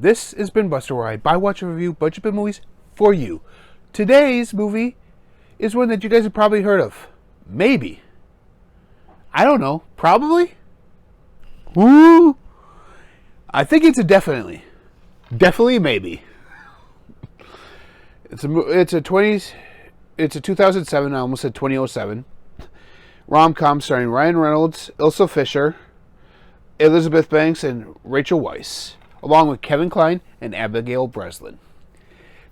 This is BINBUSTER, where I buy, watch, and review budget bin movies for you. Today's movie is one that you guys have probably heard of. Maybe. I don't know. Probably? Woo! I think it's a definitely. Definitely maybe. It's a 2007, I almost said 2007, rom-com starring Ryan Reynolds, Isla Fisher, Elizabeth Banks, and Rachel Weisz, along with Kevin Kline and Abigail Breslin.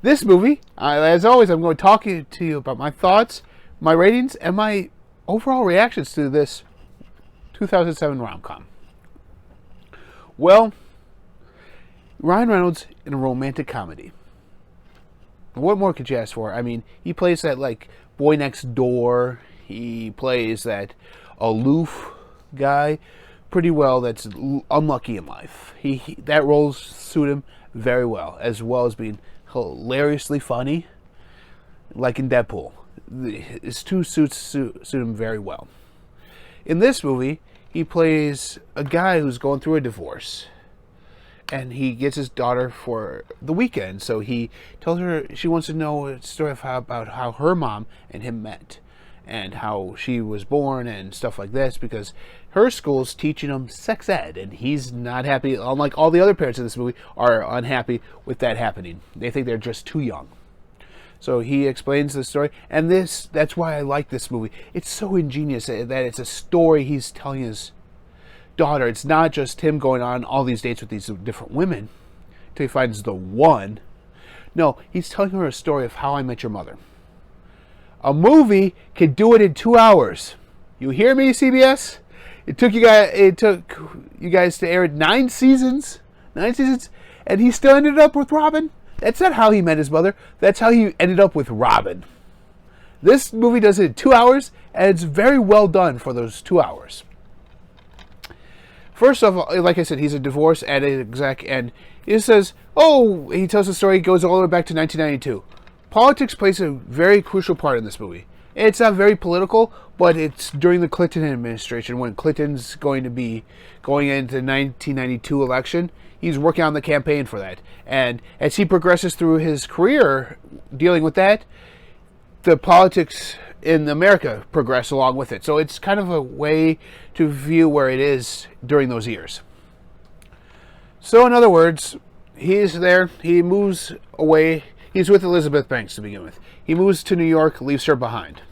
This movie, as always, I'm going to talk to you about my thoughts, my ratings, and my overall reactions to this 2007 rom-com. Well, Ryan Reynolds in a romantic comedy. What more could you ask for? I mean, he plays that, like, boy next door. He plays that aloof guy pretty well that's unlucky in life. That role suit him very well as being hilariously funny, like in Deadpool. His two suits suit him very well. In this movie, he plays a guy who's going through a divorce. And he gets his daughter for the weekend. So he tells her she wants to know a story about how her mom and him met. And how she was born and stuff like this. Because her school's teaching him sex ed. And he's not happy. Unlike all the other parents in this movie are unhappy with that happening. They think they're just too young. So he explains the story. And that's why I like this movie. It's so ingenious that it's a story he's telling his daughter. It's not just him going on all these dates with these different women until he finds the one. No, he's telling her a story of How I Met Your Mother. A movie can do it in 2 hours. You hear me, CBS? It took you guys to air it 9 seasons, and he still ended up with Robin. That's not how he met his mother. That's how he ended up with Robin. This movie does it in 2 hours, and it's very well done for those 2 hours. First off, like I said, he's a divorce exec, and he says, he tells the story, goes all the way back to 1992. Politics plays a very crucial part in this movie. It's not very political, but it's during the Clinton administration, when Clinton's going to be going into the 1992 election. He's working on the campaign for that. And as he progresses through his career dealing with that, the politics in America progress along with it. So it's kind of a way to view where it is during those years. So in other words, he's there, he moves away, he's with Elizabeth Banks to begin with. He moves to New York, leaves her behind.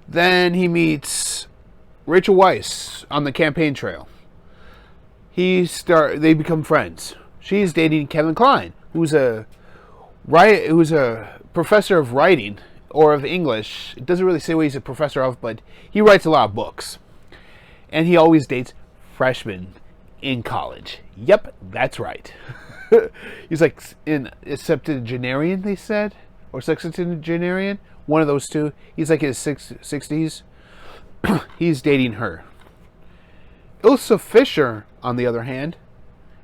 Then he meets Rachel Weisz on the campaign trail. They become friends. She's dating Kevin Kline, who's a professor of writing, or of English. It doesn't really say what he's a professor of, but he writes a lot of books. And he always dates freshmen in college. Yep, that's right. He's like in a septuagenarian, they said, or sexagenarian, one of those two. He's like in his 60s. He's dating her. Isla Fisher, on the other hand,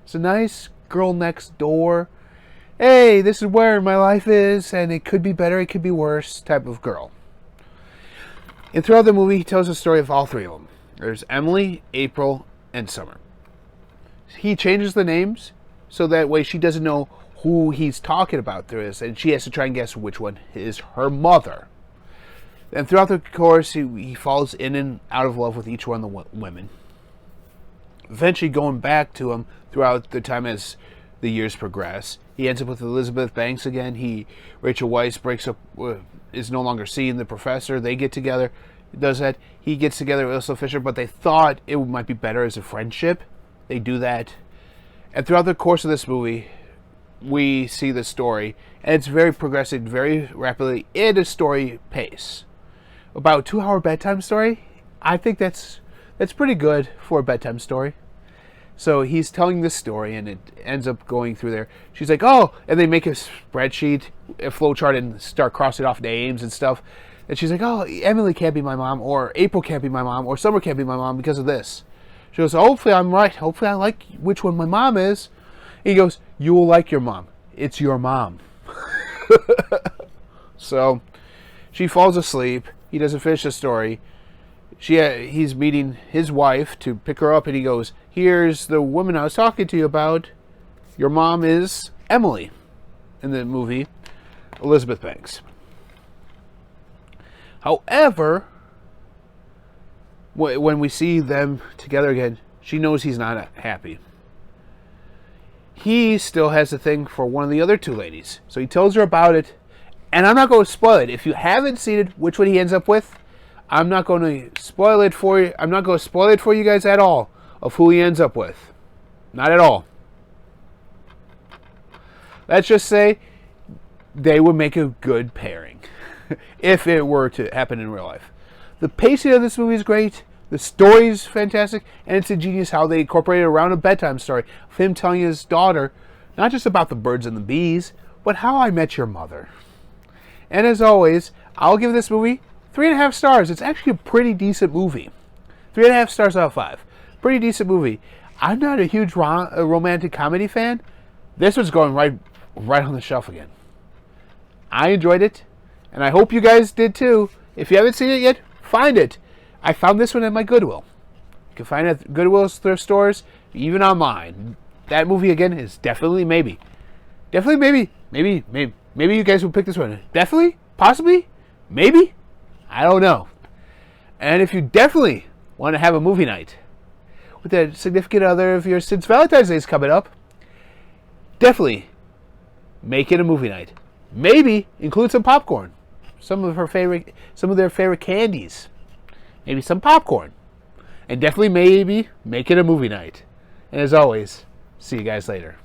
is a nice girl next door. Hey, this is where my life is, and it could be better, it could be worse, type of girl. And throughout the movie, he tells the story of all three of them. There's Emily, April, and Summer. He changes the names, so that way she doesn't know who he's talking about through this, and she has to try and guess which one is her mother. And throughout the course, he falls in and out of love with each one of the women. Eventually going back to him throughout the time as the years progress. He ends up with Elizabeth Banks again. Rachel Weisz breaks up, is no longer seeing the professor. They get together, does that. He gets together with Isla Fisher, but they thought it might be better as a friendship. They do that. And throughout the course of this movie, we see the story, and it's very progressive, very rapidly, in a story pace. About a 2-hour bedtime story, I think that's pretty good for a bedtime story. So he's telling this story, and it ends up going through there. She's like, and they make a spreadsheet, a flowchart, and start crossing off names and stuff. And she's like, Emily can't be my mom, or April can't be my mom, or Summer can't be my mom because of this. She goes, hopefully I'm right. Hopefully I like which one my mom is. He goes, you will like your mom. It's your mom. So she falls asleep. He doesn't finish the story. He's meeting his wife to pick her up, and he goes, here's the woman I was talking to you about. Your mom is Emily in the movie Elizabeth Banks. However, when we see them together again, she knows he's not happy. He still has a thing for one of the other two ladies. So he tells her about it. And I'm not going to spoil it. If you haven't seen it, which one he ends up with, I'm not going to spoil it for you. I'm not going to spoil it for you guys at all of who he ends up with. Not at all. Let's just say they would make a good pairing if it were to happen in real life. The pacing of this movie is great. The story's fantastic, and it's ingenious how they incorporate it around a bedtime story of him telling his daughter not just about the birds and the bees, but how I met your mother. And as always, I'll give this movie 3.5 stars. It's actually a pretty decent movie. 3.5 stars out of 5. Pretty decent movie. I'm not a huge romantic comedy fan. This one's going right on the shelf again. I enjoyed it, and I hope you guys did too. If you haven't seen it yet, find it. I found this one at my Goodwill. You can find it at Goodwill's thrift stores, even online. That movie, again, is definitely maybe. Definitely maybe. Maybe you guys will pick this one. Definitely? Possibly? Maybe? I don't know. And if you definitely want to have a movie night with a significant other of yours, since Valentine's Day is coming up, definitely make it a movie night. Maybe include some popcorn. Some of their favorite candies. Maybe some popcorn. And definitely maybe make it a movie night. And as always, see you guys later.